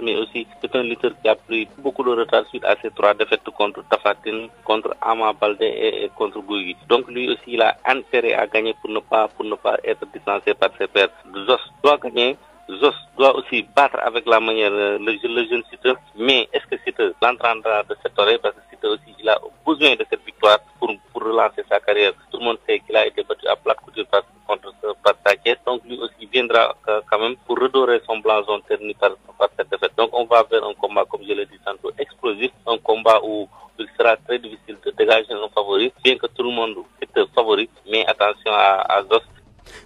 mais aussi c'est un lutteur qui a pris beaucoup de retard suite à ces 3 défaites contre Tapha Tine, contre Ama Baldé et contre Gouye. Donc lui aussi il a intérêt à gagner pour ne pas être distancé par ses pairs. Zos doit gagner. Zos doit aussi battre avec la manière le jeune Siteu, mais est-ce que Siteu l'entendra de cette oreille, parce que Siteu aussi il a besoin de cette victoire pour relancer sa carrière. Tout le monde sait qu'il a été battu à plate couture par Sathiès, donc lui aussi viendra quand même pour redorer son blason terni par cette défaite. Donc on va vers un combat, comme je l'ai dit tantôt, explosif, un combat où il sera très difficile de dégager un favori, bien que tout le monde est favori, mais attention à Zos.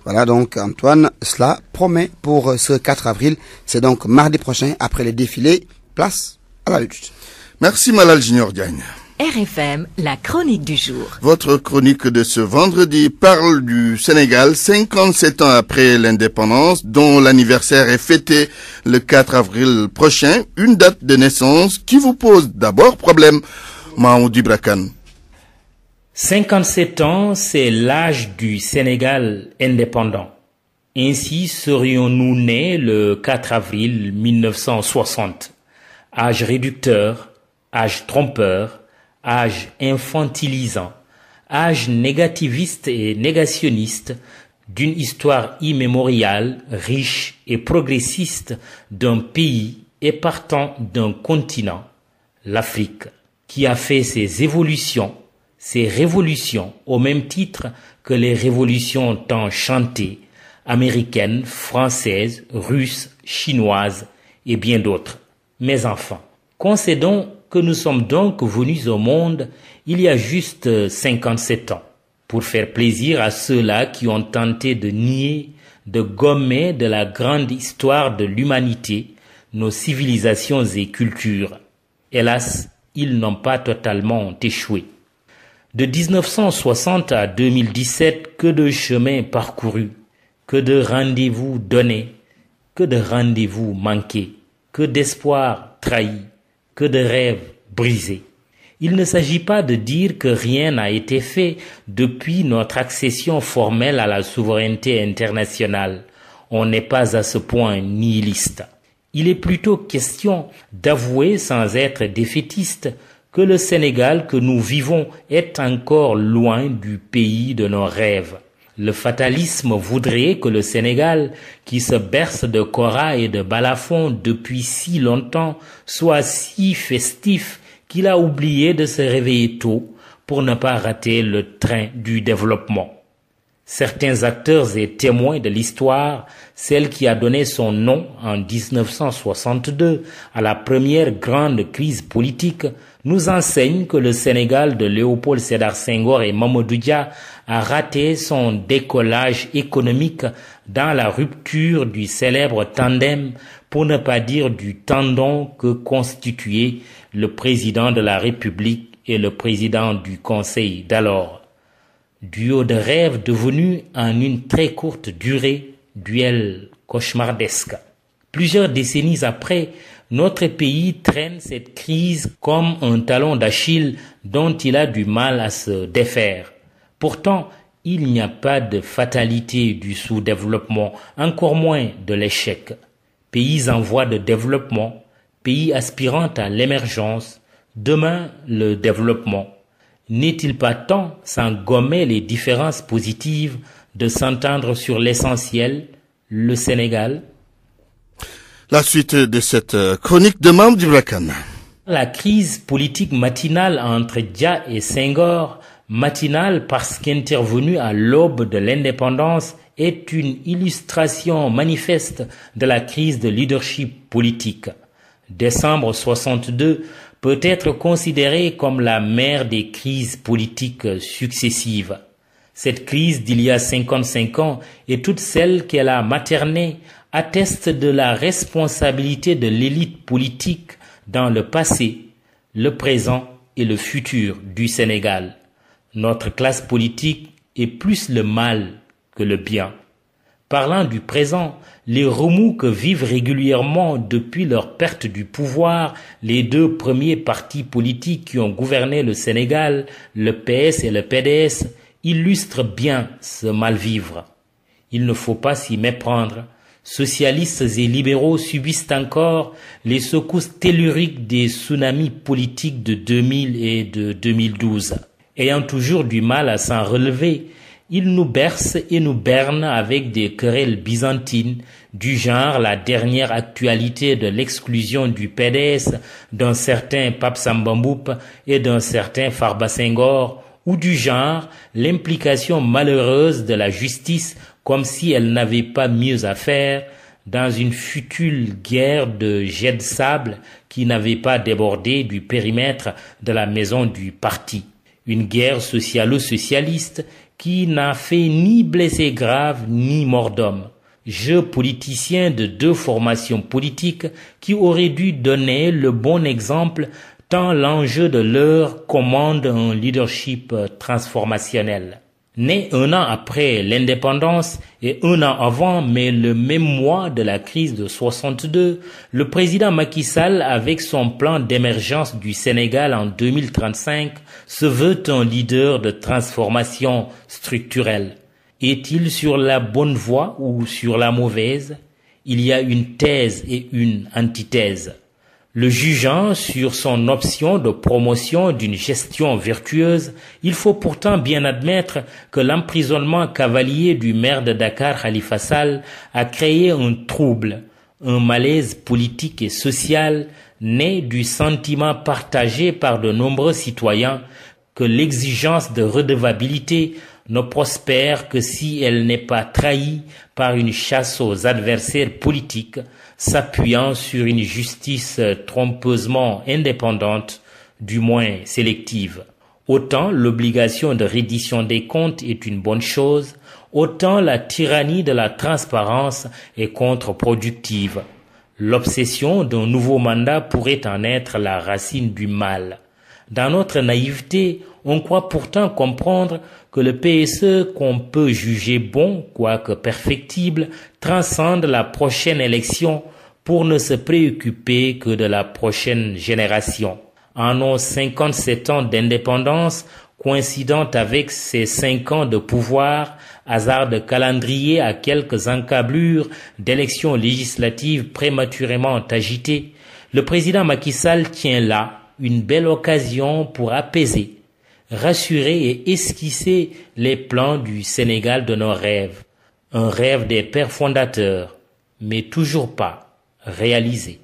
Voilà donc Antoine, cela promet pour ce 4 avril. C'est donc mardi prochain après le défilé. Place à la lutte. Merci Malal Junior Diagne. RFM, la chronique du jour. Votre chronique de ce vendredi parle du Sénégal 57 ans après l'indépendance, dont l'anniversaire est fêté le 4 avril prochain. Une date de naissance qui vous pose d'abord problème. Mahmoud Ibrakan. 57 ans, c'est l'âge du Sénégal indépendant. Ainsi serions-nous nés le 4 avril 1960. Âge réducteur, âge trompeur, âge infantilisant, âge négativiste et négationniste d'une histoire immémoriale, riche et progressiste d'un pays et partant d'un continent, l'Afrique, qui a fait ses évolutions, ces révolutions au même titre que les révolutions tant chantées, américaines, françaises, russes, chinoises et bien d'autres. Mes enfants, concédons que nous sommes donc venus au monde il y a juste 57 ans, pour faire plaisir à ceux-là qui ont tenté de nier, de gommer de la grande histoire de l'humanité nos civilisations et cultures. Hélas, ils n'ont pas totalement échoué. De 1960 à 2017, que de chemins parcourus, que de rendez-vous donnés, que de rendez-vous manqués, que d'espoirs trahis, que de rêves brisés. Il ne s'agit pas de dire que rien n'a été fait depuis notre accession formelle à la souveraineté internationale. On n'est pas à ce point nihiliste. Il est plutôt question d'avouer sans être défaitiste que le Sénégal que nous vivons est encore loin du pays de nos rêves. Le fatalisme voudrait que le Sénégal, qui se berce de kora et de balafon depuis si longtemps, soit si festif qu'il a oublié de se réveiller tôt pour ne pas rater le train du développement. Certains acteurs et témoins de l'histoire, celle qui a donné son nom en 1962 à la première grande crise politique, nous enseignent que le Sénégal de Léopold Sédar Senghor et Mamadou Dia a raté son décollage économique dans la rupture du célèbre tandem, pour ne pas dire du tendon que constituaient le président de la République et le président du Conseil d'alors. Duo de rêve devenu en une très courte durée, duel cauchemardesque. Plusieurs décennies après, notre pays traîne cette crise comme un talon d'Achille dont il a du mal à se défaire. Pourtant, il n'y a pas de fatalité du sous-développement, encore moins de l'échec. Pays en voie de développement, pays aspirant à l'émergence, demain le développement. N'est-il pas temps, sans gommer les différences positives, de s'entendre sur l'essentiel, le Sénégal? La suite de cette chronique de Mahmoud Ibrakan. La crise politique matinale entre Dia et Senghor, matinale parce qu'intervenue à l'aube de l'indépendance, est une illustration manifeste de la crise de leadership politique. Décembre 62 peut être considéré comme la mère des crises politiques successives. Cette crise d'il y a 55 ans et toutes celles qu'elle a maternées attestent de la responsabilité de l'élite politique dans le passé, le présent et le futur du Sénégal. Notre classe politique est plus le mal que le bien. Parlant du présent, les remous que vivent régulièrement depuis leur perte du pouvoir les deux premiers partis politiques qui ont gouverné le Sénégal, le PS et le PDS, illustrent bien ce mal-vivre. Il ne faut pas s'y méprendre. Socialistes et libéraux subissent encore les secousses telluriques des tsunamis politiques de 2000 et de 2012. Ayant toujours du mal à s'en relever, ils nous bercent et nous bernent avec des querelles byzantines, du genre la dernière actualité de l'exclusion du PDS d'un certain Pape Samba Mboup et d'un certain Farba Senghor, ou du genre l'implication malheureuse de la justice comme si elle n'avait pas mieux à faire dans une futile guerre de jets de sable qui n'avait pas débordé du périmètre de la maison du parti. Une guerre socialo-socialiste qui n'a fait ni blessés graves ni mort d'homme. Jeu politicien de deux formations politiques qui auraient dû donner le bon exemple tant l'enjeu de l'heure commande un leadership transformationnel. Né un an après l'indépendance et un an avant, mais le même mois de la crise de 62, le président Macky Sall, avec son plan d'émergence du Sénégal en 2035, se veut un leader de transformation structurelle. Est-il sur la bonne voie ou sur la mauvaise? Il y a une thèse et une antithèse. Le jugeant sur son option de promotion d'une gestion vertueuse, il faut pourtant bien admettre que l'emprisonnement cavalier du maire de Dakar, Khalifa Sall, a créé un trouble, un malaise politique et social né du sentiment partagé par de nombreux citoyens que l'exigence de redevabilité ne prospère que si elle n'est pas trahie par une chasse aux adversaires politiques, s'appuyant sur une justice trompeusement indépendante, du moins sélective. Autant l'obligation de reddition des comptes est une bonne chose, autant la tyrannie de la transparence est contre-productive. L'obsession d'un nouveau mandat pourrait en être la racine du mal. Dans notre naïveté, on croit pourtant comprendre que le PSE, qu'on peut juger bon, quoique perfectible, transcende la prochaine élection pour ne se préoccuper que de la prochaine génération. En nos 57 ans d'indépendance, coïncidant avec ces 5 ans de pouvoir, hasard de calendrier à quelques encablures d'élections législatives prématurément agitées, le président Macky Sall tient là une belle occasion pour apaiser, rassurer et esquisser les plans du Sénégal de nos rêves. Un rêve des pères fondateurs, mais toujours pas réalisé.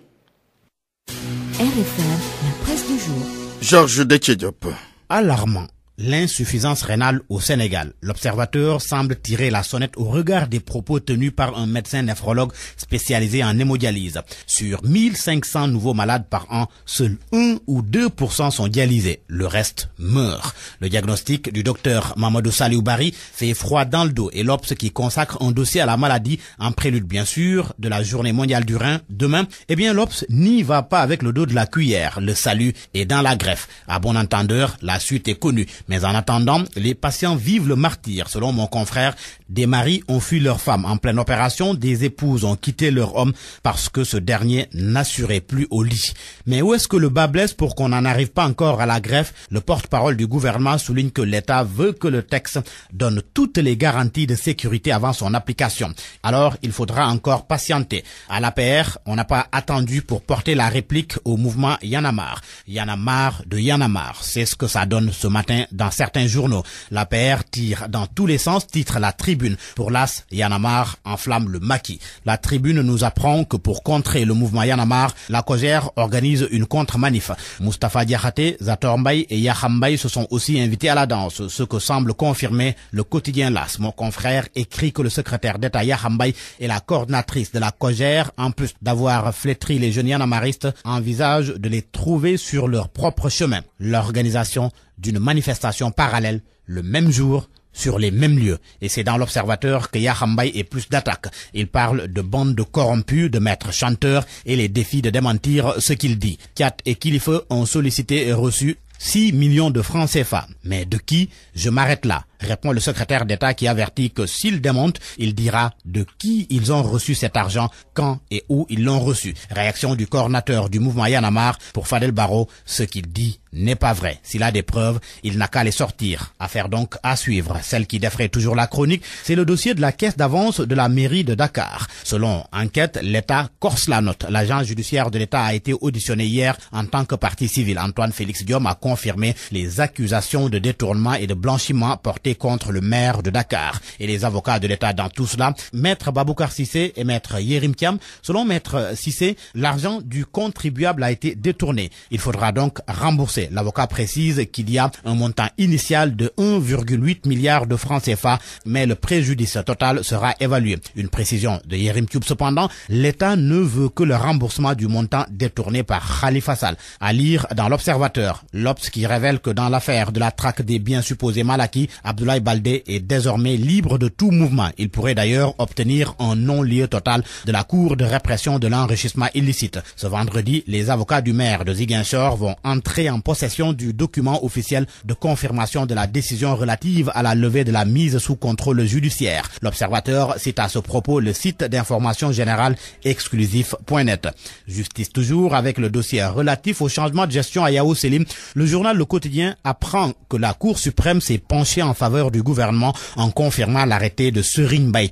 RFM, la presse du jour. Georges Detchediop. Alarmant. L'insuffisance rénale au Sénégal. L'observateur semble tirer la sonnette au regard des propos tenus par un médecin néphrologue spécialisé en hémodialyse. Sur 1500 nouveaux malades par an, seuls 1 ou 2% sont dialysés. Le reste meurt. Le diagnostic du docteur Mamadou Saliou Bari fait froid dans le dos et l'Obs qui consacre un dossier à la maladie en prélude bien sûr de la journée mondiale du rein demain. Eh bien l'Obs n'y va pas avec le dos de la cuillère. Le salut est dans la greffe. À bon entendeur, la suite est connue. Mais en attendant, les patients vivent le martyre. Selon mon confrère, des maris ont fui leur femme en pleine opération, des épouses ont quitté leur homme parce que ce dernier n'assurait plus au lit. Mais où est-ce que le bas blesse pour qu'on n'en arrive pas encore à la greffe? Le porte-parole du gouvernement souligne que l'État veut que le texte donne toutes les garanties de sécurité avant son application. Alors, il faudra encore patienter. À l'APR, on n'a pas attendu pour porter la réplique au mouvement Y'en a marre. Y'en a marre de Y'en a marre. C'est ce que ça donne ce matin dans certains journaux. L'APR tire dans tous les sens, titre la Tribune. Pour l'AS, Y'en a marre enflamme le maquis. La Tribune nous apprend que pour contrer le mouvement Y'en a marre, la COJER organise une contre-manif. Moustapha Diakhaté, Zator Mbaye et Yakham Mbaye se sont aussi invités à la danse, ce que semble confirmer le quotidien LAS. Mon confrère écrit que le secrétaire d'État Yakham Mbaye et la coordinatrice de la COJER, en plus d'avoir flétri les jeunes yanamaristes, envisagent de les trouver sur leur propre chemin. L'organisation d'une manifestation parallèle le même jour sur les mêmes lieux. Et c'est dans l'Observateur que Yahambay est plus d'attaques. Il parle de bandes de corrompus, de maîtres chanteurs et les défis de démentir ce qu'il dit. Kiat et Kilife ont sollicité et reçu 6 millions de francs CFA. Mais de qui? Je m'arrête là, répond le secrétaire d'État qui avertit que s'il démonte, il dira de qui ils ont reçu cet argent, quand et où ils l'ont reçu. Réaction du coordinateur du mouvement Y'en a marre pour Fadel Barro, ce qu'il dit n'est pas vrai. S'il a des preuves, il n'a qu'à les sortir. Affaire donc à suivre. Celle qui défraie toujours la chronique, c'est le dossier de la caisse d'avance de la mairie de Dakar. Selon enquête, l'État corse la note. L'agent judiciaire de l'État a été auditionné hier en tant que partie civile. Antoine Félix Diom a confirmé les accusations de détournement et de blanchiment portées contre le maire de Dakar. Et les avocats de l'État dans tout cela, Maître Baboukar Sissé et Maître Yerim Thiam. Selon Maître Sissé, l'argent du contribuable a été détourné. Il faudra donc rembourser. L'avocat précise qu'il y a un montant initial de 1,8 milliard de francs CFA, mais le préjudice total sera évalué. Une précision de Yerim Tube cependant, l'État ne veut que le remboursement du montant détourné par Khalifa Sall. À lire dans l'Observateur, l'Obs qui révèle que dans l'affaire de la traque des biens supposés mal acquis, Abdoulaye Baldé est désormais libre de tout mouvement. Il pourrait d'ailleurs obtenir un non-lieu total de la Cour de répression de l'enrichissement illicite. Ce vendredi, les avocats du maire de Ziguinchor vont entrer en possession du document officiel de confirmation de la décision relative à la levée de la mise sous contrôle judiciaire. L'Observateur cite à ce propos le site d'information générale exclusif.net. Justice toujours avec le dossier relatif au changement de gestion à Yao Selim. Le journal Le Quotidien apprend que la Cour suprême s'est penchée en faveur du gouvernement en confirmant l'arrêté de Serigne Mbaye.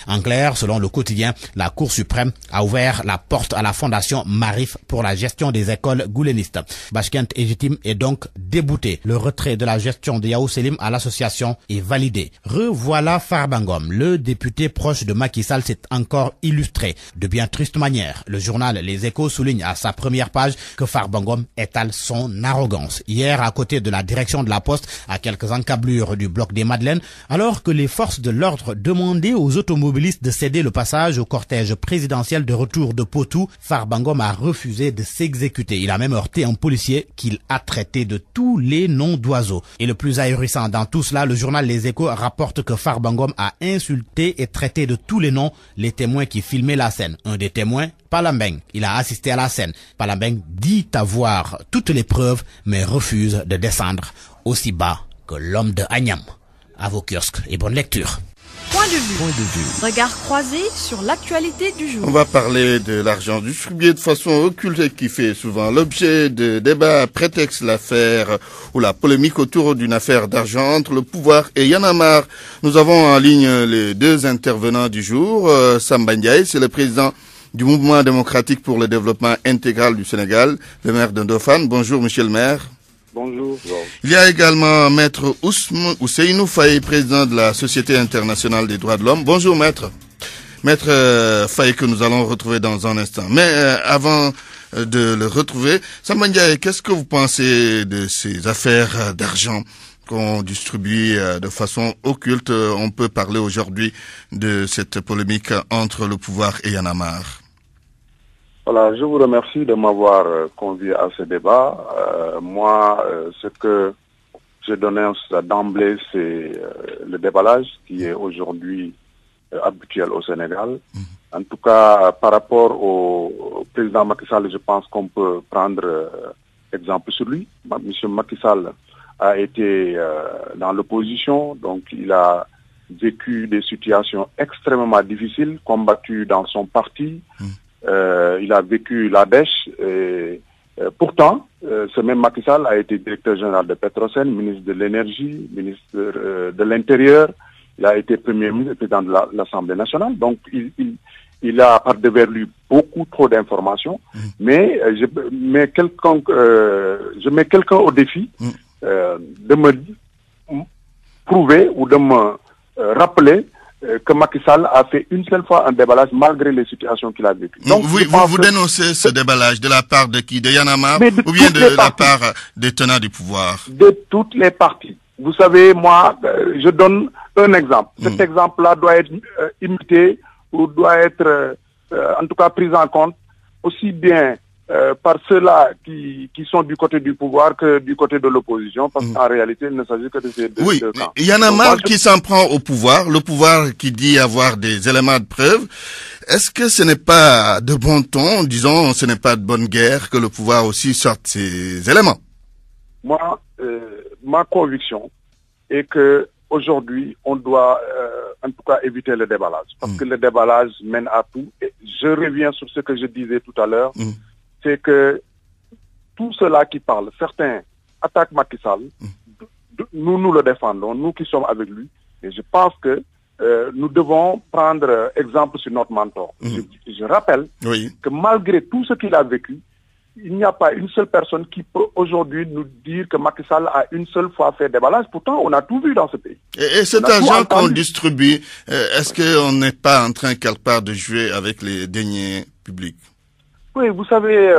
En clair, selon Le Quotidien, la Cour suprême a ouvert la porte à la fondation Marif pour la gestion des écoles goulénistes. Bashkent Ejitim est donc débouté. Le retrait de la gestion de Yao Selim à l'association est validé. Revoilà Farba Ngom. Le député proche de Macky Sall s'est encore illustré. De bien triste manière, le journal Les Échos souligne à sa première page que Farba Ngom étale son arrogance. Hier, à côté de la direction de la Poste, à quelques encablures du bloc des Madeleines, alors que les forces de l'ordre demandaient aux automobilistes de céder le passage au cortège présidentiel de retour de Potou, Farba Ngom a refusé de s'exécuter. Il a même heurté un policier qu'il a traité de tous les noms d'oiseaux. Et le plus ahurissant dans tout cela, le journal Les Échos rapporte que Farba Ngom a insulté et traité de tous les noms les témoins qui filmaient la scène. Un des témoins, Palambeng, il a assisté à la scène. Palambeng dit avoir toutes les preuves, mais refuse de descendre aussi bas que l'homme de Agnam. À vos kiosques et bonne lecture. Point de vue. Regard croisé sur l'actualité du jour. On va parler de l'argent distribué de façon occulte qui fait souvent l'objet de débats, prétexte l'affaire ou la polémique autour d'une affaire d'argent entre le pouvoir et Y'en a marre. Nous avons en ligne les deux intervenants du jour. Samba Ndiaye, c'est le président du Mouvement démocratique pour le développement intégral du Sénégal, le maire de Ndofane. Bonjour, monsieur le maire. Bonjour. Il y a également Maître Ousseynou Faye, président de la Société internationale des droits de l'homme. Bonjour, Maître. Maître Faye, que nous allons retrouver dans un instant. Mais avant de le retrouver, Samba Ndiaye, qu'est-ce que vous pensez de ces affaires d'argent qu'on distribue de façon occulte? On peut parler aujourd'hui de cette polémique entre le pouvoir et Y'en a marre. Voilà, je vous remercie de m'avoir convié à ce débat. Ce que je dénonce d'emblée, c'est le déballage qui est aujourd'hui habituel au Sénégal. En tout cas, par rapport au président Macky Sall, je pense qu'on peut prendre exemple sur lui. Monsieur Macky Sall a été dans l'opposition, donc il a vécu des situations extrêmement difficiles, combattu dans son parti. Il a vécu la dèche. Pourtant, ce même Macky Sall a été directeur général de Petrosen, ministre de l'énergie, ministre de l'Intérieur. Il a été premier ministre et président de l'Assemblée nationale. Donc, il a par devers lui beaucoup trop d'informations. Mais je mets quelqu'un au défi de me prouver ou de me rappeler que Macky Sall a fait une seule fois un déballage malgré les situations qu'il a vécues. Donc, vous dénoncez ce déballage de la part de qui? De Y'en a marre ou bien de la part des tenants du pouvoir? De toutes les parties. Vous savez, moi, je donne un exemple. Cet exemple-là doit être imité ou doit être, en tout cas, pris en compte aussi bien par ceux-là qui sont du côté du pouvoir que du côté de l'opposition, parce qu'en réalité, il ne s'agit que de ces deux camps. Il y en a marre qui s'en prend au pouvoir, le pouvoir qui dit avoir des éléments de preuve. Est-ce que ce n'est pas de bon ton, disons, ce n'est pas de bonne guerre que le pouvoir aussi sorte ces éléments? Moi, ma conviction est que aujourd'hui, on doit en tout cas éviter le déballage, parce que le déballage mène à tout. Et je reviens sur ce que je disais tout à l'heure, c'est que tout cela qui parle, certains attaquent Macky Sall, nous le défendons, nous qui sommes avec lui, et je pense que nous devons prendre exemple sur notre mentor. Je rappelle que malgré tout ce qu'il a vécu, il n'y a pas une seule personne qui peut aujourd'hui nous dire que Macky Sall a une seule fois fait déballage. Pourtant, on a tout vu dans ce pays. Et cet argent qu'on distribue, est-ce qu'on n'est pas en train quelque part de jouer avec les deniers publics? Oui, vous savez,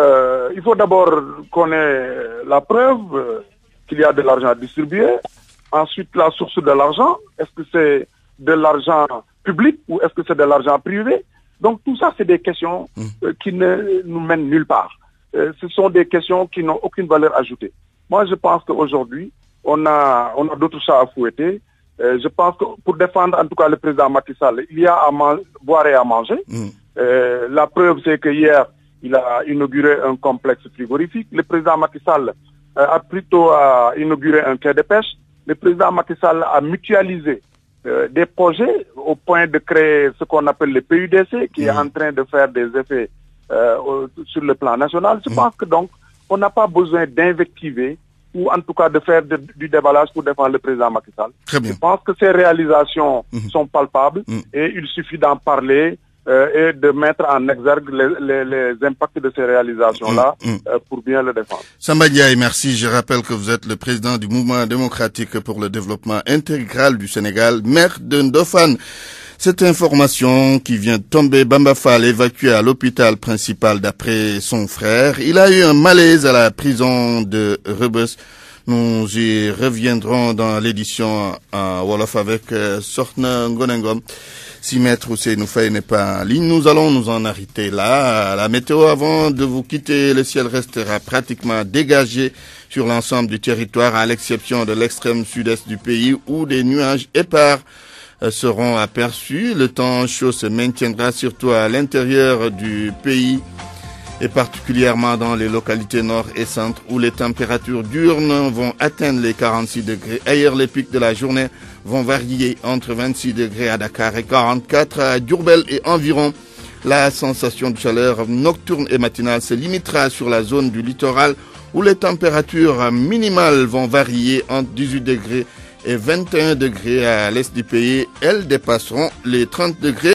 il faut d'abord qu'on ait la preuve qu'il y a de l'argent à distribuer. Ensuite, la source de l'argent. Est-ce que c'est de l'argent public ou est-ce que c'est de l'argent privé? Donc tout ça, c'est des questions qui ne nous mènent nulle part. Ce sont des questions qui n'ont aucune valeur ajoutée. Moi, je pense qu'aujourd'hui, on a d'autres chats à fouetter. Je pense que pour défendre en tout cas le président Macky Sall, il y a à boire et à manger. La preuve, c'est que hier, il a inauguré un complexe frigorifique. Le président Macky Sall a plutôt inauguré un quai de pêche. Le président Macky Sall a mutualisé des projets au point de créer ce qu'on appelle le PUDC, qui est en train de faire des effets sur le plan national. Je pense que donc, on n'a pas besoin d'invectiver ou en tout cas de faire du déballage pour défendre le président Macky Sall. Très bien. Je pense que ces réalisations sont palpables et il suffit d'en parler et de mettre en exergue les impacts de ces réalisations-là pour bien le défendre. Samba Ndiaye, merci. Je rappelle que vous êtes le président du Mouvement démocratique pour le développement intégral du Sénégal, maire de Ndofane. Cette information qui vient de tomber, Bamba Fall évacué à l'hôpital principal d'après son frère. Il a eu un malaise à la prison de Rebeuss. Nous y reviendrons dans l'édition en Wolof avec Sorna Ngonengom. Si Maître Ousseynou Faye n'est pas en ligne, nous allons nous en arrêter là. La météo, avant de vous quitter, le ciel restera pratiquement dégagé sur l'ensemble du territoire, à l'exception de l'extrême sud-est du pays où des nuages épars seront aperçus. Le temps chaud se maintiendra surtout à l'intérieur du pays et particulièrement dans les localités nord et centre où les températures diurnes vont atteindre les 46 degrés. Ailleurs, les pics de la journée vont varier entre 26 degrés à Dakar et 44 à Diourbel et environ. La sensation de chaleur nocturne et matinale se limitera sur la zone du littoral où les températures minimales vont varier entre 18 degrés et 21 degrés à l'est du pays. Elles dépasseront les 30 degrés.